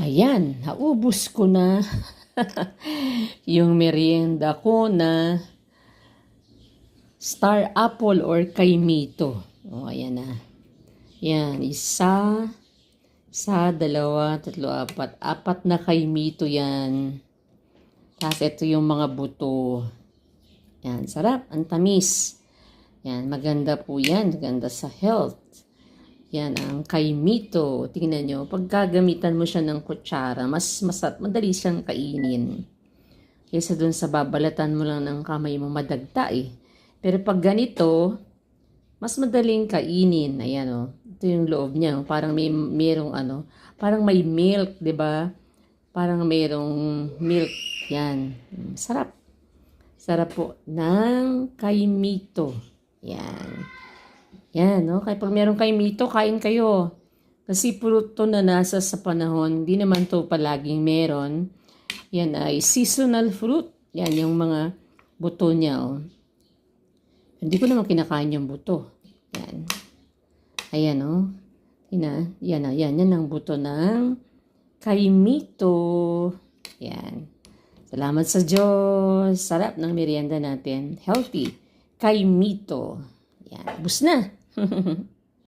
Ayan, naubos ko na yung merienda ko na star apple or kaimito. O, ayan na. Yan, isa, dalawa, tatlo, apat. Apat na kaimito yan. Tapos ito yung mga buto. Yan, sarap. Ang tamis. Yan, maganda po yan. Maganda sa health. Yan, ang kaimito. Tingnan nyo, pagkagamitan mo siya ng kutsara, mas madali siyang kainin. Kaysa dun sa babalatan mo lang ng kamay mo, madagta eh. Pero pag ganito, mas madaling kainin. Ayan o. Ito yung loob niya. Parang merong parang may milk, 'di ba? Parang merong milk. Yan. Sarap. Sarap po ng kaimito. Yan. Yan, no? Kaya pag meron kaimito, kain kayo. Kasi fruto na nasa sa panahon, hindi naman to palaging meron. Yan ay seasonal fruit. Yan yung mga buto niya, oh. Hindi ko naman kinakain yung buto. Yan. Ayan, oh. Yan ang buto ng kaimito. Yan. Salamat sa Diyos. Sarap ng merienda natin. Healthy. Kaimito. Yan. Bus na.